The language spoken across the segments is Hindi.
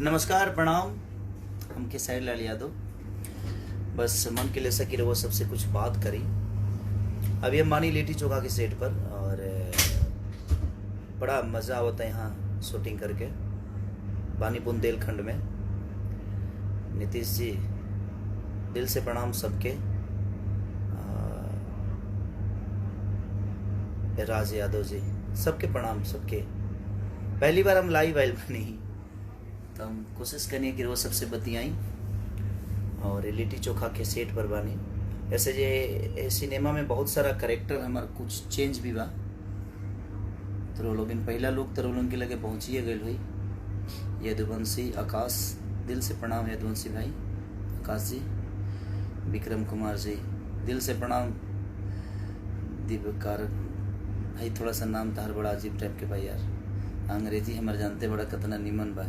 नमस्कार, प्रणाम। हम खेसारी लाल यादव। बस मन के लिए सकी रहो सबसे कुछ बात करी। अभी हम मानी लिट्टी चोखा के सेट पर और बड़ा मज़ा आता है यहाँ शूटिंग करके। बानी बुंदेलखंड में। नीतीश जी, दिल से प्रणाम सबके। राज यादव जी, सबके प्रणाम सबके। पहली बार हम लाइव आइल बनी, तो हम कोशिश करनी कि वो सबसे बतियाई और लिट्टी चोखा के सेट पर बानी। ऐसे जे सिनेमा में बहुत सारा करेक्टर हमार कुछ चेंज भी बा, तो लोग पहला लोग तो लोगन के लगे पहुँचिए गए हुई। यदुवंशी आकाश, दिल से प्रणाम यदुवंशी भाई, आकाश जी। विक्रम कुमार जी, दिल से प्रणाम। दिव्यकार भाई, थोड़ा सा नाम तार बड़ा अजीब टाइप के भाई यार। अंग्रेजी हमार जानते बड़ा कतना निमन बा,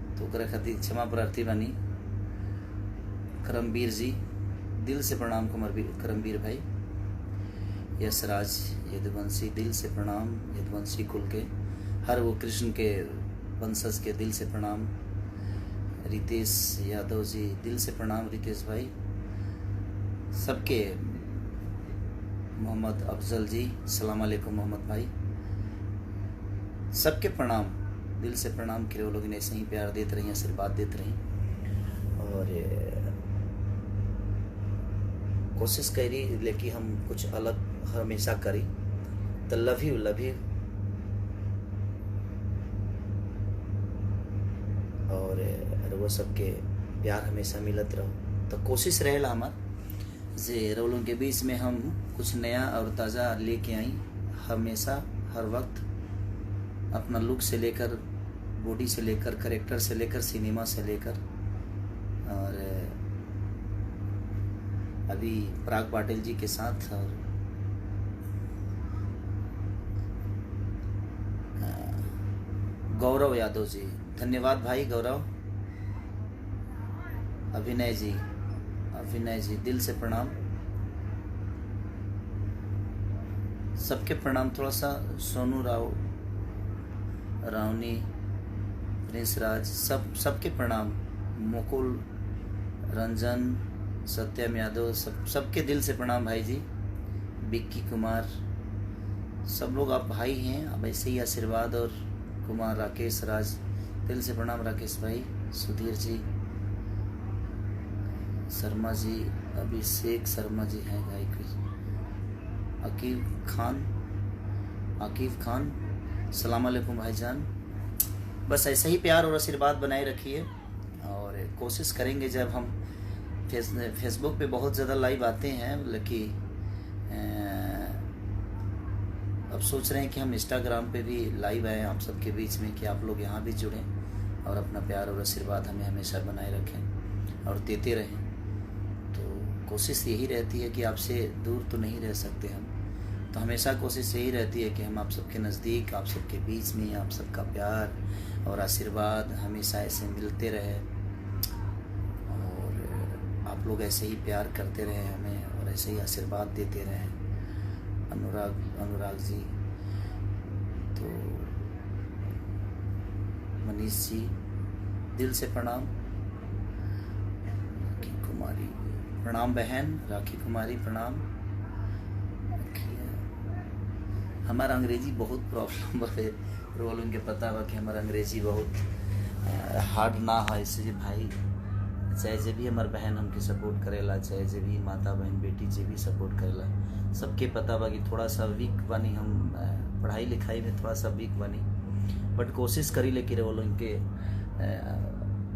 तो ओकरा खातिर क्षमा प्रार्थी बानी। करमवीर जी, दिल से प्रणाम। करमवीर भाई। यशराज यदुवंशी, दिल से प्रणाम यदुवंशी कुल के, हर वो कृष्ण के वंशज के दिल से प्रणाम। रितेश यादव जी, दिल से प्रणाम रितेश भाई सबके। मोहम्मद अफजल जी, सलाम अलैकुम मोहम्मद भाई, सबके प्रणाम, दिल से प्रणाम। कि वो लोग ऐसे ही प्यार देते रही, आशीर्वाद देते रही और कोशिश करी लेकिन हम कुछ अलग हमेशा करी। तो लव यू और वो सबके प्यार हमेशा मिलत रहो। तो कोशिश रहेला हमार जे रोलों के बीच में हम कुछ नया और ताज़ा लेके आई। हमेशा हर वक्त अपना लुक से लेकर, बॉडी से लेकर, करेक्टर से लेकर, सिनेमा से लेकर। और अभी पराग पाटिल जी के साथ और गौरव यादव जी, धन्यवाद भाई गौरव। अभिनय जी, दिल से प्रणाम सबके प्रणाम। थोड़ा सा सोनू रावनी, प्रिंस राज, सबके प्रणाम। मुकुल रंजन, सत्यम यादव, सबके दिल से प्रणाम भाई जी। विक्की कुमार, सब लोग आप भाई हैं, अब ऐसे ही आशीर्वाद। और कुमार राकेश राज, दिल से प्रणाम राकेश भाई। सुधीर जी, शर्मा जी, अभिषेक शर्मा जी हैं भाई। आकिब खान, सलाम अलैकुम भाईजान। बस ऐसे ही प्यार और आशीर्वाद बनाए रखिए और कोशिश करेंगे। जब हम फेसबुक पे बहुत ज़्यादा लाइव आते हैं, लेकिन अब सोच रहे हैं कि हम इंस्टाग्राम पे भी लाइव आए आप सबके बीच में, कि आप लोग यहाँ भी जुड़ें और अपना प्यार और आशीर्वाद हमें हमेशा बनाए रखें और देते रहें। तो कोशिश यही रहती है कि आपसे दूर तो नहीं रह सकते हम, तो हमेशा कोशिश यही रहती है कि हम आप सबके नज़दीक, आप सबके बीच में, आप सबका प्यार और आशीर्वाद हमेशा ऐसे मिलते रहे और आप लोग ऐसे ही प्यार करते रहे हमें और ऐसे ही आशीर्वाद देते रहे। अनुराग जी, तो मनीष जी, दिल से प्रणाम। राखी कुमारी प्रणाम बहन, राखी कुमारी प्रणाम। हमारा अंग्रेजी बहुत प्रॉब्लम है, रोल उनके पता बा कि हमारा अंग्रेजी बहुत हार्ड ना है। इसलिए भाई चाहे जे भी हमार बहन हमके सपोर्ट करेला, चाहे जे भी माता बहन बेटी जे भी सपोर्ट करेला, सबके पता बा कि थोड़ा सा वीक बनी हम पढ़ाई लिखाई में, थोड़ा सा वीक बनी। बट कोशिश करी ले कि रोल उनके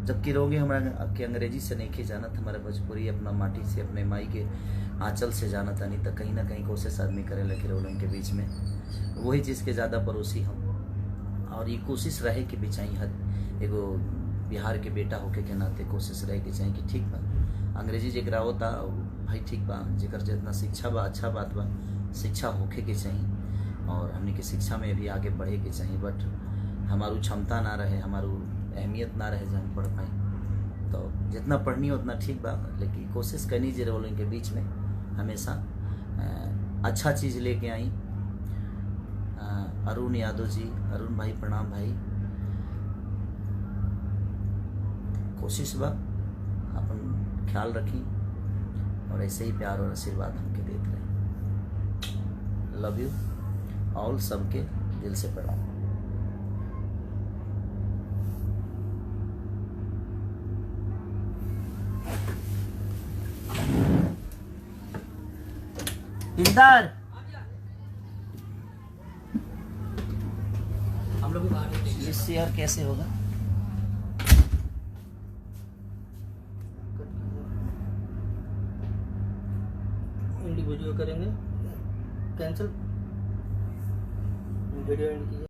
जबकि रोगे हमारा के अंग्रेजी से नहीं के जानत, हमारे भोजपुरी अपना माटी से, अपने माई के आंचल से जानत आनी, तो कहीं ना कहीं कोशिश आदमी करे लगे रोल उनके बीच में वही चीज़ के ज़्यादा पड़ोसी हम। और ये कोशिश रहे कि बिचाई हद एगो बिहार के बेटा होके के नाते कोशिश रहे कि चाहे कि ठीक बा अंग्रेजी जरा होता भाई, ठीक बा जेकर जितना शिक्षा बा अच्छा बात बा, शिक्षा होके के चाहिए और हमने के शिक्षा में भी आगे बढ़े के चाहिए। बट हमारू क्षमता ना रहे, हमारू अहमियत ना रहे जो हम पढ़ पाए, तो जितना पढ़नी उतना ठीक बा, लेकिन कोशिश करनी जे रोल इनके बीच में हमेशा अच्छा चीज़ लेके आई। अरुण यादव जी, अरुण भाई प्रणाम भाई। कोशिश बा, अपन ख्याल रखी और ऐसे ही प्यार और आशीर्वाद हमके देते रहे। लव यू ऑल, सबके दिल से प्रणाम। इंदर हम लोग भी बाहर हैं। ये शेयर कैसे होगा? इंडिविजुअल करेंगे, कैंसिल वीडियो एंड कीजिए।